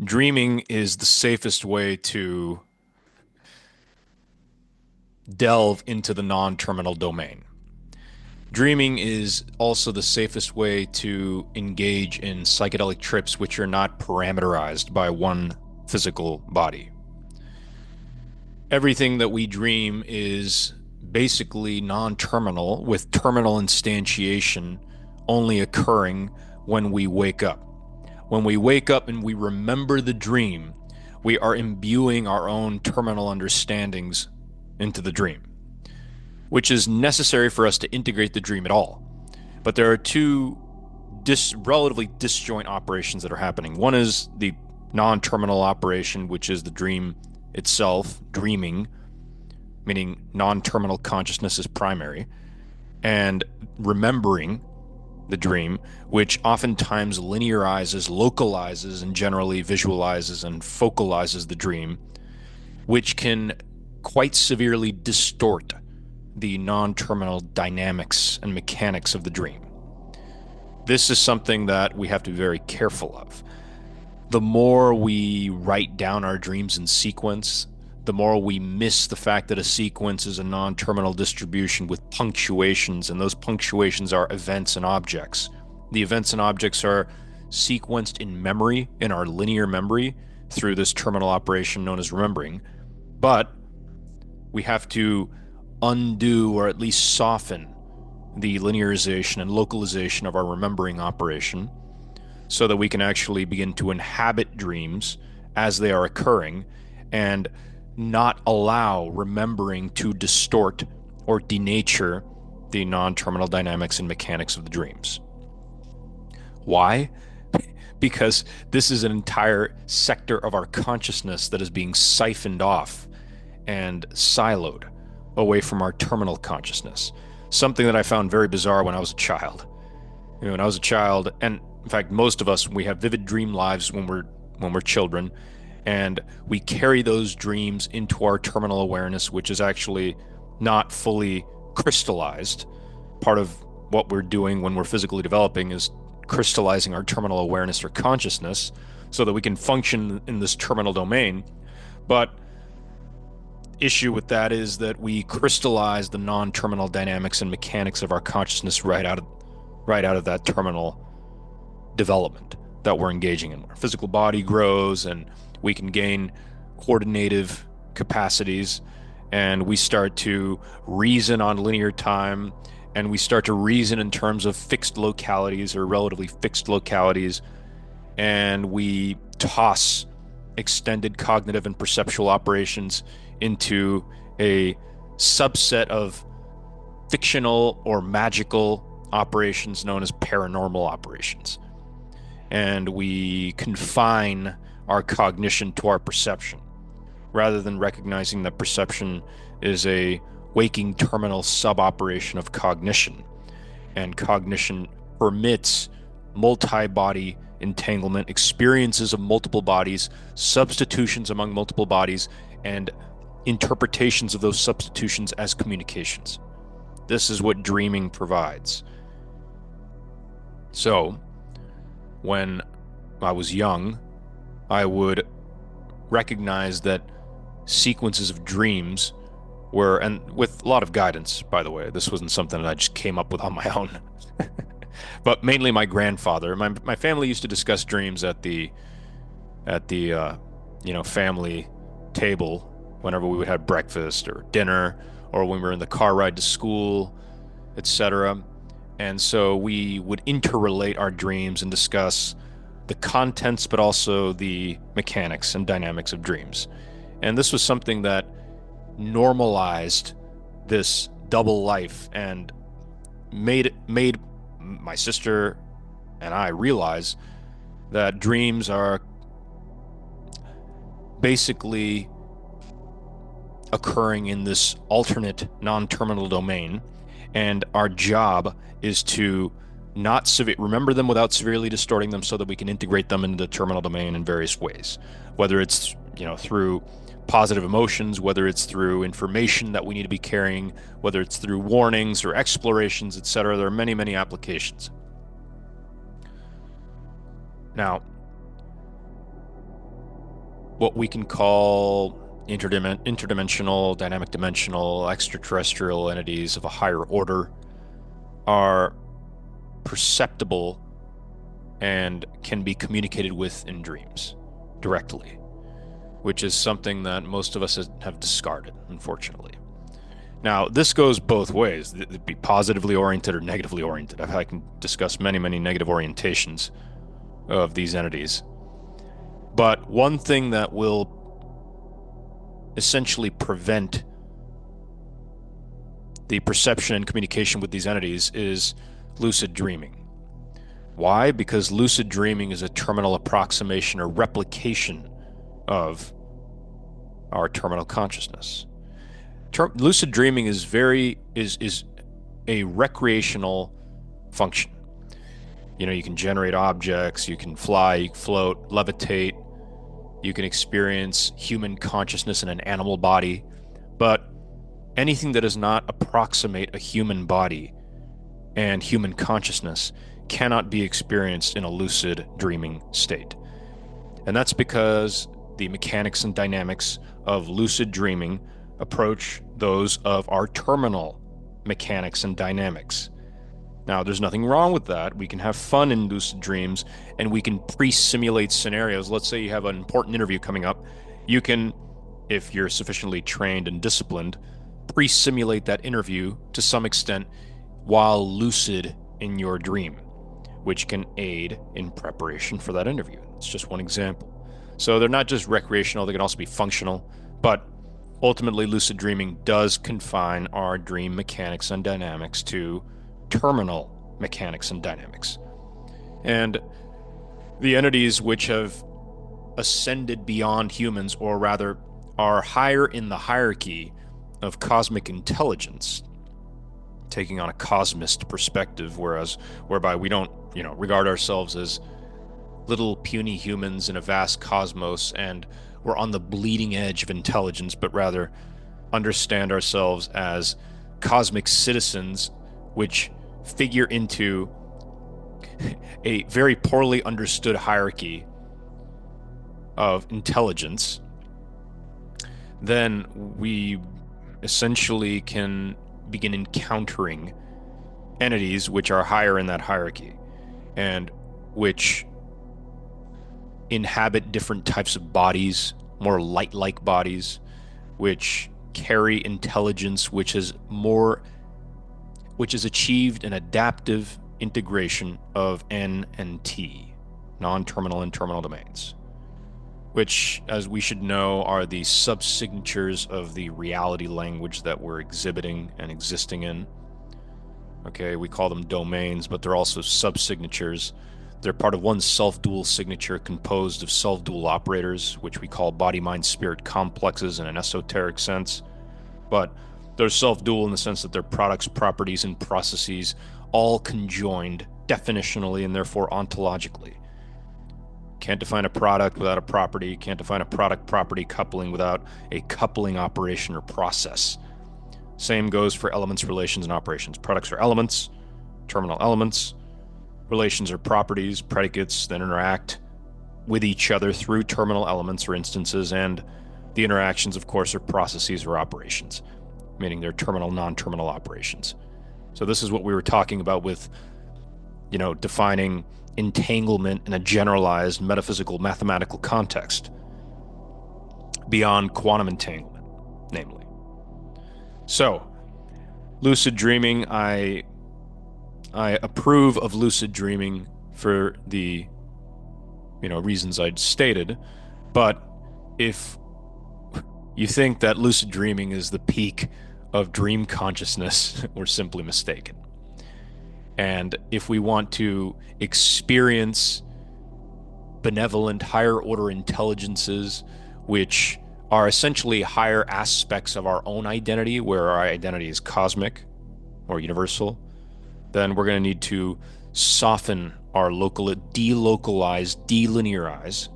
Dreaming is the safest way to delve into the non-terminal domain. Dreaming is also the safest way to engage in psychedelic trips which are not parameterized by one physical body. Everything that we dream is basically non-terminal, with terminal instantiation only occurring when we wake up. When we wake up and we remember the dream, we are imbuing our own terminal understandings into the dream, which is necessary for us to integrate the dream at all. But there are two relatively disjoint operations that are happening. One is the non-terminal operation, which is the dream itself, dreaming, meaning non-terminal consciousness is primary, and remembering the dream, which oftentimes linearizes, localizes, and generally visualizes and focalizes the dream, which can quite severely distort the non-terminal dynamics and mechanics of the dream. This is something that we have to be very careful of. The more we write down our dreams in sequence, the more we miss the fact that a sequence is a non-terminal distribution with punctuations, and those punctuations are events and objects. The events and objects are sequenced in memory, in our linear memory, through this terminal operation known as remembering. But we have to undo or at least soften the linearization and localization of our remembering operation so that we can actually begin to inhabit dreams as they are occurring and not allow remembering to distort or denature the non-terminal dynamics and mechanics of the dreams. Why? Because this is an entire sector of our consciousness that is being siphoned off and siloed away from our terminal consciousness. Something that I found very bizarre when I was a child. When I was a child, and in fact, most of us, we have vivid dream lives when we're children, and we carry those dreams into our terminal awareness, which is actually not fully crystallized. Part of what we're doing when we're physically developing is crystallizing our terminal awareness or consciousness so that we can function in this terminal domain. But issue with that is that we crystallize the non-terminal dynamics and mechanics of our consciousness right out of that terminal development that we're engaging in. Our physical body grows and we can gain coordinative capacities, and we start to reason on linear time, and we start to reason in terms of fixed localities or relatively fixed localities, and we toss extended cognitive and perceptual operations into a subset of fictional or magical operations known as paranormal operations. And we confine our cognition to our perception, rather than recognizing that perception is a waking terminal sub-operation of cognition. And cognition permits multi-body entanglement, experiences of multiple bodies, substitutions among multiple bodies, and interpretations of those substitutions as communications. This is what dreaming provides. So, when I was young, I would recognize that sequences of dreams were, and with a lot of guidance, by the way, this wasn't something that I just came up with on my own, but mainly my grandfather. My family used to discuss dreams at the family table whenever we would have breakfast or dinner, or when we were in the car ride to school, etc. And so we would interrelate our dreams and discuss the contents, but also the mechanics and dynamics of dreams. And this was something that normalized this double life and made my sister and I realize that dreams are basically occurring in this alternate non-terminal domain, and our job is to not remember them without severely distorting them so that we can integrate them into the terminal domain in various ways, whether it's through positive emotions, whether it's through information that we need to be carrying, whether it's through warnings or explorations, etc. There are many applications. Now, what we can call interdimensional, dynamic dimensional, extraterrestrial entities of a higher order are perceptible and can be communicated with in dreams directly, which is something that most of us have discarded, unfortunately. Now, this goes both ways. It'd be positively oriented or negatively oriented. I can discuss many, many negative orientations of these entities. But one thing that will essentially prevent the perception and communication with these entities is lucid dreaming. Why? Because lucid dreaming is a terminal approximation or replication of our terminal consciousness. Lucid dreaming is a recreational function. You know, you can generate objects, you can fly, you can float, levitate, you can experience human consciousness in an animal body, but anything that does not approximate a human body and human consciousness cannot be experienced in a lucid dreaming state. And that's because the mechanics and dynamics of lucid dreaming approach those of our terminal mechanics and dynamics. Now, there's nothing wrong with that. We can have fun in lucid dreams, and we can pre-simulate scenarios. Let's say you have an important interview coming up. You can, if you're sufficiently trained and disciplined, pre-simulate that interview to some extent while lucid in your dream, which can aid in preparation for that interview. It's just one example. So they're not just recreational, they can also be functional, but ultimately lucid dreaming does confine our dream mechanics and dynamics to terminal mechanics and dynamics. And the entities which have ascended beyond humans, or rather are higher in the hierarchy of cosmic intelligence, taking on a cosmist perspective, whereby we don't, regard ourselves as little puny humans in a vast cosmos and we're on the bleeding edge of intelligence, but rather understand ourselves as cosmic citizens which figure into a very poorly understood hierarchy of intelligence, then we essentially can begin encountering entities which are higher in that hierarchy and which inhabit different types of bodies, more light-like bodies, which carry intelligence which has achieved an adaptive integration of N and T, non-terminal and terminal domains, which, as we should know, are the subsignatures of the reality language that we're exhibiting and existing in. Okay, we call them domains, but they're also subsignatures. They're part of one self-dual signature composed of self-dual operators, which we call body-mind-spirit complexes in an esoteric sense. But they're self-dual in the sense that they're products, properties, and processes all conjoined definitionally and therefore ontologically. Can't define a product without a property. Can't define a product-property coupling without a coupling operation or process. Same goes for elements, relations, and operations. Products are elements, terminal elements. Relations are properties, predicates that interact with each other through terminal elements or instances, and the interactions, of course, are processes or operations, meaning they're terminal, non-terminal operations. So this is what we were talking about with, defining entanglement in a generalized metaphysical mathematical context beyond quantum entanglement, namely. So, lucid dreaming, I approve of lucid dreaming for the, reasons I'd stated, but if you think that lucid dreaming is the peak of dream consciousness, we're simply mistaken. And if we want to experience benevolent, higher order intelligences, which are essentially higher aspects of our own identity, where our identity is cosmic or universal, then we're going to need to soften our delocalize, delinearize,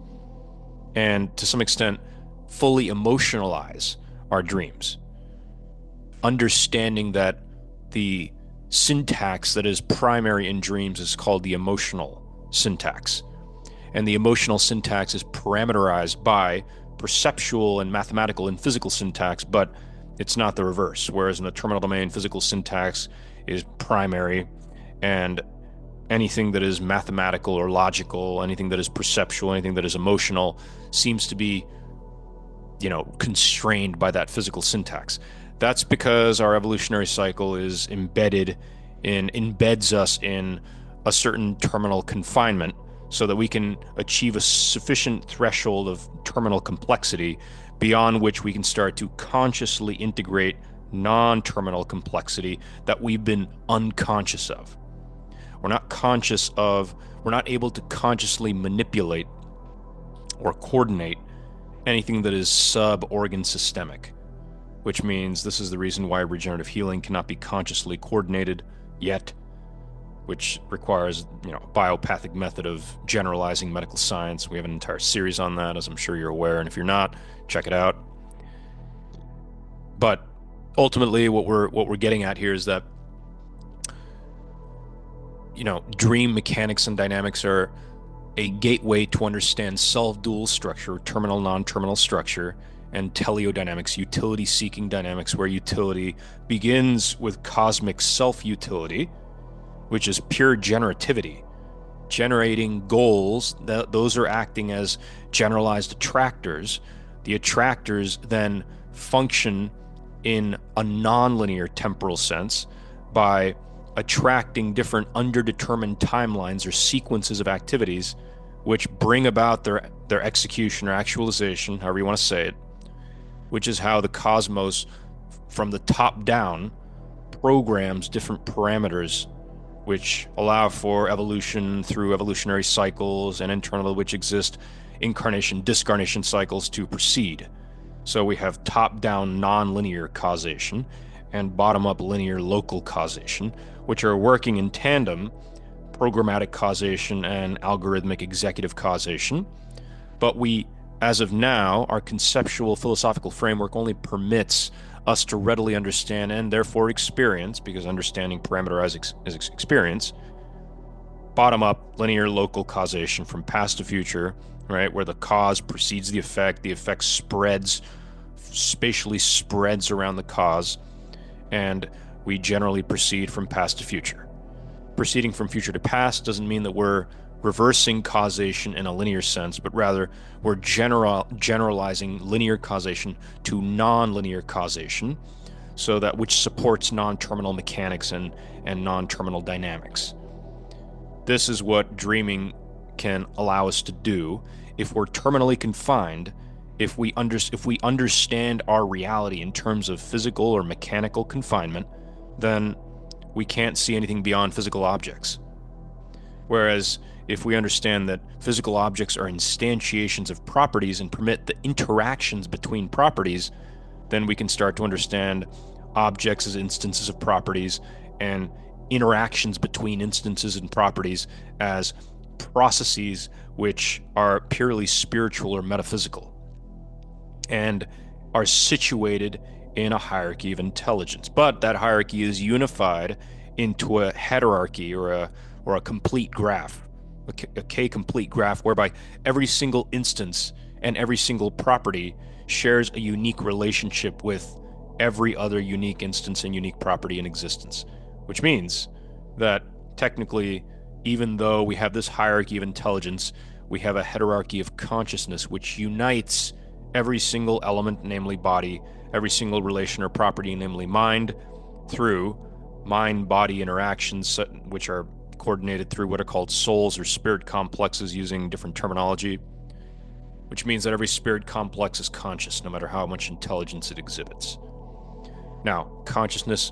and to some extent, fully emotionalize our dreams. Understanding that the syntax that is primary in dreams is called the emotional syntax. And the emotional syntax is parameterized by perceptual and mathematical and physical syntax, but it's not the reverse. Whereas in the terminal domain, physical syntax is primary, and anything that is mathematical or logical, anything that is perceptual, anything that is emotional, seems to be, constrained by that physical syntax. That's because our evolutionary cycle is embeds us in a certain terminal confinement so that we can achieve a sufficient threshold of terminal complexity beyond which we can start to consciously integrate non-terminal complexity that we've been unconscious of. We're not able to consciously manipulate or coordinate anything that is sub-organ systemic, which means this is the reason why regenerative healing cannot be consciously coordinated yet, which requires, a biopathic method of generalizing medical science. We have an entire series on that, as I'm sure you're aware, and if you're not, check it out. But ultimately, what we're getting at here is that, dream mechanics and dynamics are a gateway to understand self-dual structure, terminal, non-terminal structure, and teleodynamics, utility-seeking dynamics, where utility begins with cosmic self-utility, which is pure generativity, generating goals. Those are acting as generalized attractors. The attractors then function in a nonlinear temporal sense by attracting different underdetermined timelines or sequences of activities which bring about their execution or actualization, however you want to say it, which is how the cosmos, from the top down, programs different parameters which allow for evolution through evolutionary cycles, and internally which exist incarnation, discarnation cycles to proceed. So we have top-down non-linear causation and bottom-up linear local causation, which are working in tandem, programmatic causation and algorithmic executive causation. But we, as of now, our conceptual philosophical framework only permits us to readily understand and therefore experience, because understanding parameterized experience, bottom-up linear local causation from past to future, right, where the cause precedes the effect spreads, spatially spreads around the cause, and we generally proceed from past to future. Proceeding from future to past doesn't mean that we're reversing causation in a linear sense, but rather we're generalizing linear causation to non-linear causation, so that which supports non-terminal mechanics and non-terminal dynamics. This is what dreaming can allow us to do if we're terminally confined. If we understand our reality in terms of physical or mechanical confinement, then we can't see anything beyond physical objects. Whereas if we understand that physical objects are instantiations of properties and permit the interactions between properties, then we can start to understand objects as instances of properties and interactions between instances and properties as processes which are purely spiritual or metaphysical and are situated in a hierarchy of intelligence. But that hierarchy is unified into a heterarchy or a complete graph, a K-complete graph, whereby every single instance and every single property shares a unique relationship with every other unique instance and unique property in existence. Which means that technically, even though we have this hierarchy of intelligence, we have a heterarchy of consciousness which unites every single element, namely body, every single relation or property, namely mind, through mind-body interactions, which are coordinated through what are called souls or spirit complexes, using different terminology, which means that every spirit complex is conscious, no matter how much intelligence it exhibits. Now, consciousness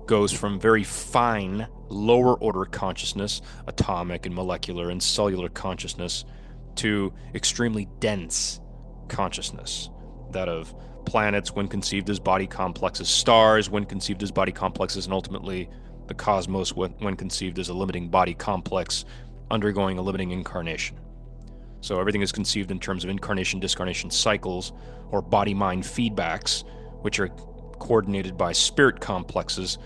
goes from very fine, lower-order consciousness, atomic and molecular and cellular consciousness, to extremely dense consciousness, that of planets when conceived as body complexes, stars when conceived as body complexes, and ultimately the cosmos when conceived as a limiting body complex undergoing a limiting incarnation. So everything is conceived in terms of incarnation-discarnation cycles, or body-mind feedbacks, which are coordinated by spirit complexes,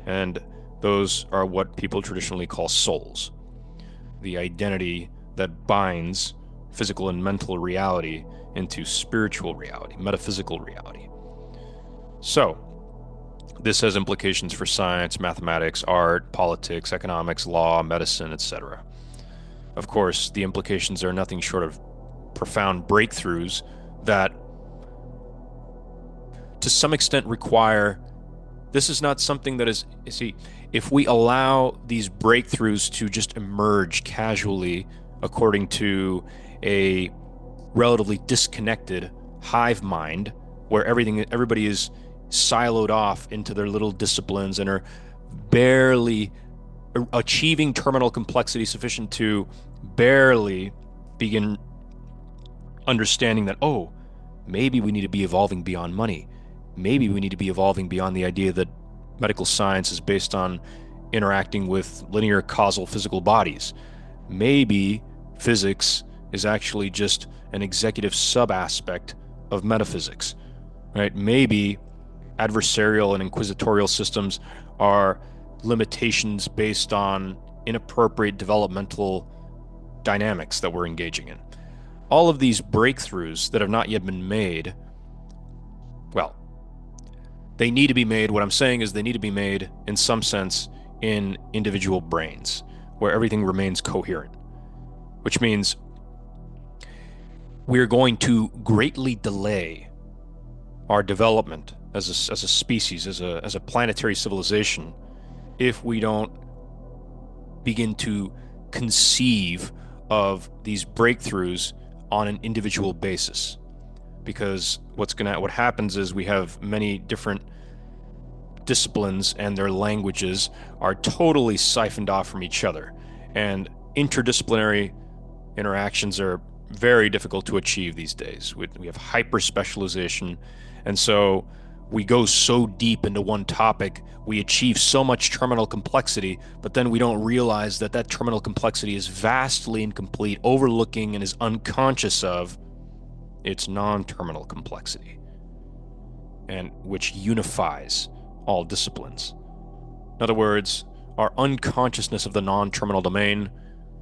and those are what people traditionally call souls. The identity that binds physical and mental reality into spiritual reality, metaphysical reality. So, this has implications for science, mathematics, art, politics, economics, law, medicine, etc. Of course, the implications are nothing short of profound breakthroughs that, to some extent, require. This is not something that is, you see, if we allow these breakthroughs to just emerge casually according to a relatively disconnected hive mind where everybody is siloed off into their little disciplines and are barely achieving terminal complexity sufficient to barely begin understanding that, oh, maybe we need to be evolving beyond money. Maybe we need to be evolving beyond the idea that medical science is based on interacting with linear causal physical bodies. Maybe physics is actually just an executive sub-aspect of metaphysics, right? Maybe adversarial and inquisitorial systems are limitations based on inappropriate developmental dynamics that we're engaging in. All of these breakthroughs that have not yet been made, well, they need to be made. What I'm saying is they need to be made, in some sense, in individual brains, where everything remains coherent, which means we're going to greatly delay our development as a species, as a planetary civilization, if we don't begin to conceive of these breakthroughs on an individual basis. Because what happens is we have many different disciplines and their languages are totally siphoned off from each other, and interdisciplinary interactions are very difficult to achieve these days. We have hyper specialization, and so we go so deep into one topic, we achieve so much terminal complexity, but then we don't realize that that terminal complexity is vastly incomplete, overlooking and is unconscious of its non-terminal complexity, and which unifies all disciplines. In other words, our unconsciousness of the non-terminal domain,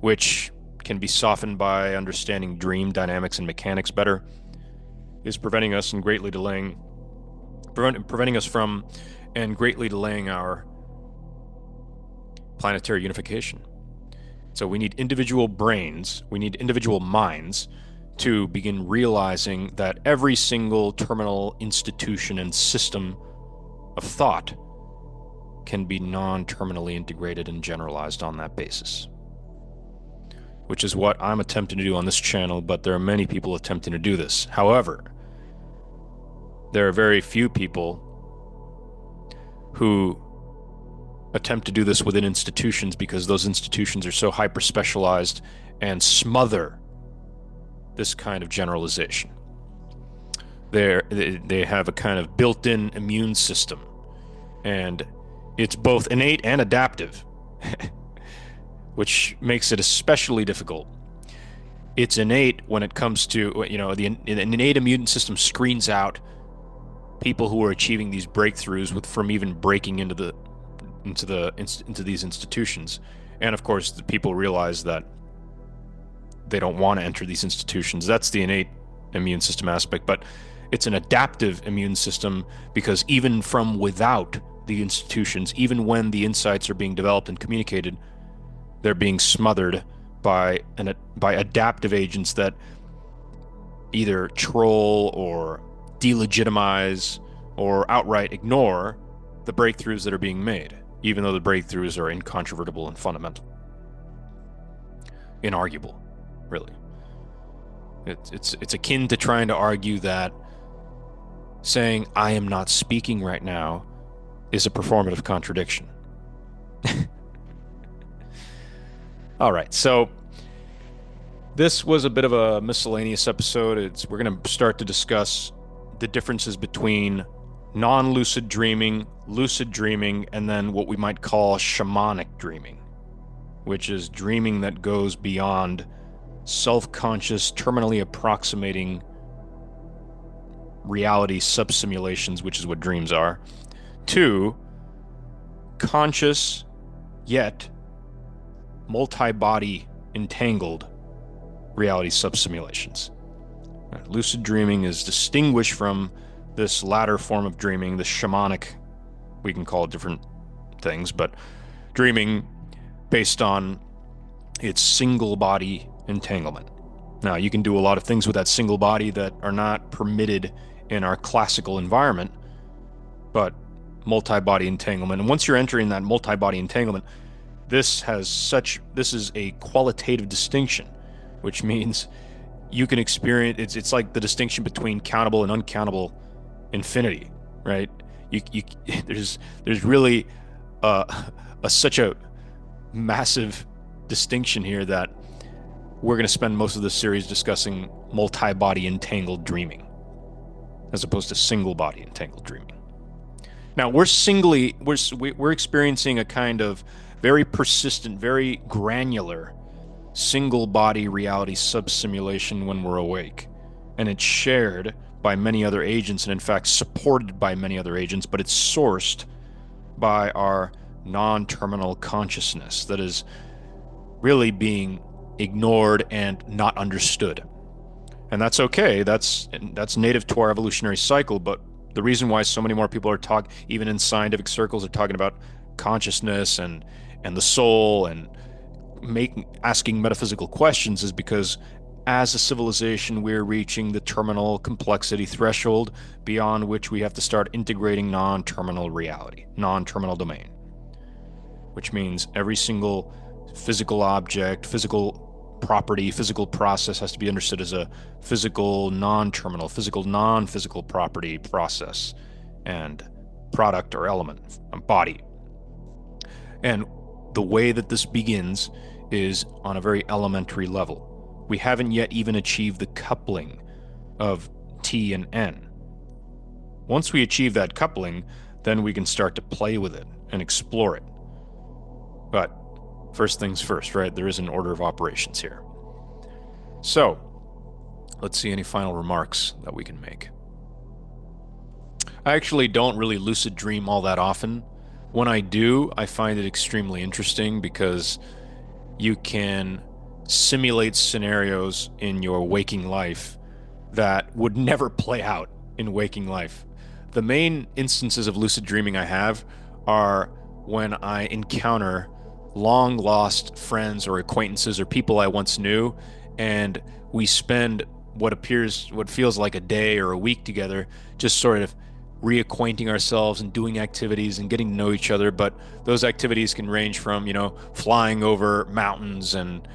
which can be softened by understanding dream dynamics and mechanics better, is preventing us and greatly delaying preventing us from and greatly delaying our planetary unification. So we need individual brains, we need individual minds to begin realizing that every single terminal institution and system of thought can be non-terminally integrated and generalized on that basis. Which is what I'm attempting to do on this channel, but there are many people attempting to do this. However, there are very few people who attempt to do this within institutions because those institutions are so hyper-specialized and smother this kind of generalization. They have a kind of built-in immune system, and it's both innate and adaptive, which makes it especially difficult. It's innate when it comes to, the innate immune system screens out people who are achieving these breakthroughs from even breaking into these institutions. And of course, the people realize that they don't want to enter these institutions. That's the innate immune system aspect, but it's an adaptive immune system because even from without the institutions, even when the insights are being developed and communicated, they're being smothered by adaptive agents that either troll or delegitimize or outright ignore the breakthroughs that are being made, even though the breakthroughs are incontrovertible and fundamental. Inarguable, really. It's akin to trying to argue that saying I am not speaking right now is a performative contradiction. All right, so this was a bit of a miscellaneous episode. We're going to start to discuss the differences between non-lucid dreaming, lucid dreaming, and then what we might call shamanic dreaming, which is dreaming that goes beyond self-conscious, terminally approximating reality sub-simulations, which is what dreams are, to conscious yet multi-body entangled reality subsimulations. Lucid dreaming is distinguished from this latter form of dreaming, the shamanic, we can call it different things, but dreaming based on its single body entanglement. Now, you can do a lot of things with that single body that are not permitted in our classical environment, but multi-body entanglement. And once you're entering that multi-body entanglement, this is a qualitative distinction, which means you can experience, it's like the distinction between countable and uncountable infinity, right? There's really such a massive distinction here that we're going to spend most of this series discussing multi-body entangled dreaming as opposed to single body entangled dreaming. Now, we're experiencing a kind of very persistent, very granular single body reality subsimulation when we're awake, and it's shared by many other agents, and in fact supported by many other agents, but it's sourced by our non-terminal consciousness that is really being ignored and not understood. And that's okay. That's native to our evolutionary cycle. But the reason why so many more people are talking, even in scientific circles, are talking about consciousness and the soul and asking metaphysical questions is because as a civilization, we're reaching the terminal complexity threshold beyond which we have to start integrating non-terminal reality, non-terminal domain, which means every single physical object, physical property, physical process has to be understood as a physical non-terminal, physical non-physical property, process, and product or element, a body. And the way that this begins is on a very elementary level. We haven't yet even achieved the coupling of T and N. Once we achieve that coupling, then we can start to play with it and explore it. But first things first, right? There is an order of operations here. So, let's see any final remarks that we can make. I actually don't really lucid dream all that often. When I do, I find it extremely interesting because you can simulate scenarios in your waking life that would never play out in waking life. The main instances of lucid dreaming I have are when I encounter long lost friends or acquaintances or people I once knew, and we spend what feels like a day or a week together, just sort of reacquainting ourselves and doing activities and getting to know each other. But those activities can range from, flying over mountains and,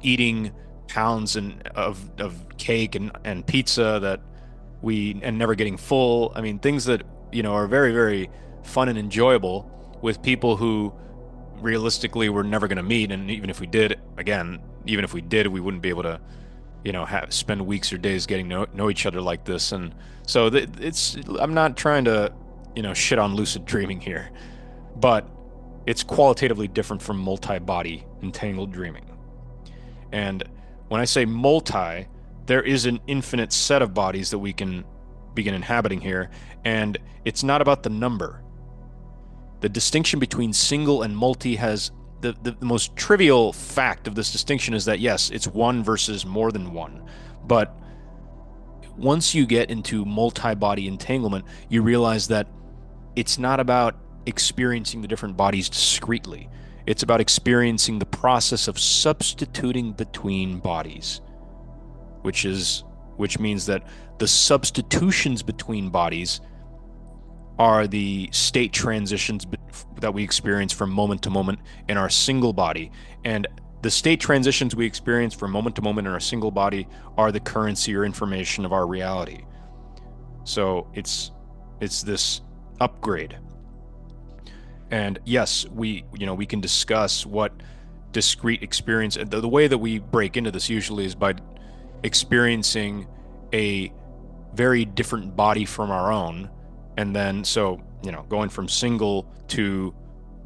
eating pounds of cake and pizza and never getting full. I mean, things that, are very, very fun and enjoyable with people who realistically we're never going to meet. And even if we did, we wouldn't be able to, spend weeks or days getting to know each other like this. And so I'm not trying to, shit on lucid dreaming here, but it's qualitatively different from multi-body entangled dreaming. And when I say multi, there is an infinite set of bodies that we can begin inhabiting here, and it's not about the number. The distinction between single and multi has the most trivial fact of this distinction is that, yes, it's one versus more than one. But once you get into multi-body entanglement, you realize that it's not about experiencing the different bodies discretely. It's about experiencing the process of substituting between bodies, which means that the substitutions between bodies are the state transitions that we experience from moment to moment in our single body. And the state transitions we experience from moment to moment in our single body are the currency or information of our reality. So it's this upgrade. And yes, we can discuss what discrete experience, the way that we break into this usually is by experiencing a very different body from our own. And then, so, going from single to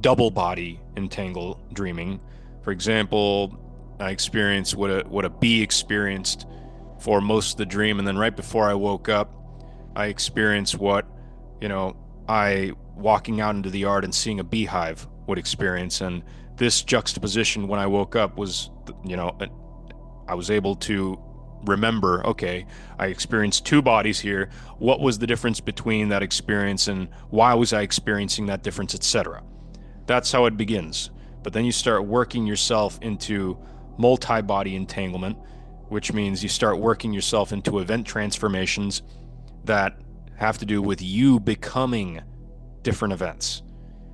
double body entangled dreaming. For example, I experienced what a bee experienced for most of the dream. And then right before I woke up, I experienced what, I walking out into the yard and seeing a beehive would experience. And this juxtaposition when I woke up was, I was able to remember, okay, I experienced two bodies here. What was the difference between that experience and why was I experiencing that difference, etc. That's how it begins. But then you start working yourself into multi-body entanglement, which means you start working yourself into event transformations that have to do with you becoming different events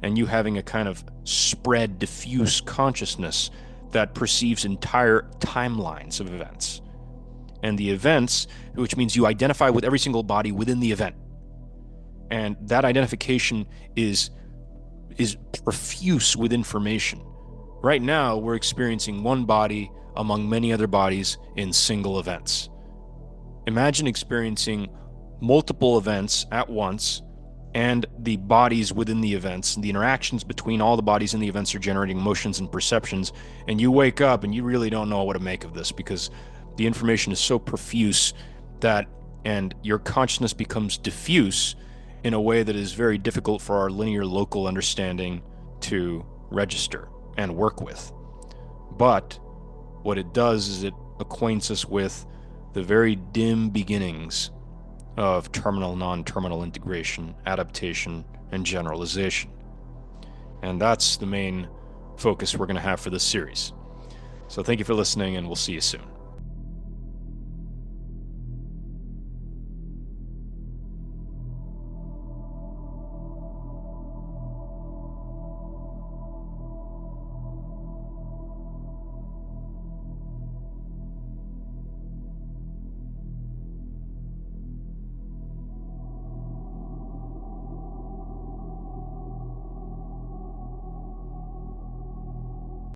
and you having a kind of spread, diffuse consciousness that perceives entire timelines of events. And the events, which means you identify with every single body within the event. And that identification is profuse with information. Right now, we're experiencing one body among many other bodies in single events. Imagine experiencing multiple events at once and the bodies within the events, and the interactions between all the bodies in the events are generating emotions and perceptions, and you wake up and you really don't know what to make of this because the information is so profuse that, and your consciousness becomes diffuse in a way that is very difficult for our linear local understanding to register and work with. But what it does is it acquaints us with the very dim beginnings of terminal non-terminal integration, adaptation, and generalization. And that's the main focus we're going to have for this series. So thank you for listening, and we'll see you soon.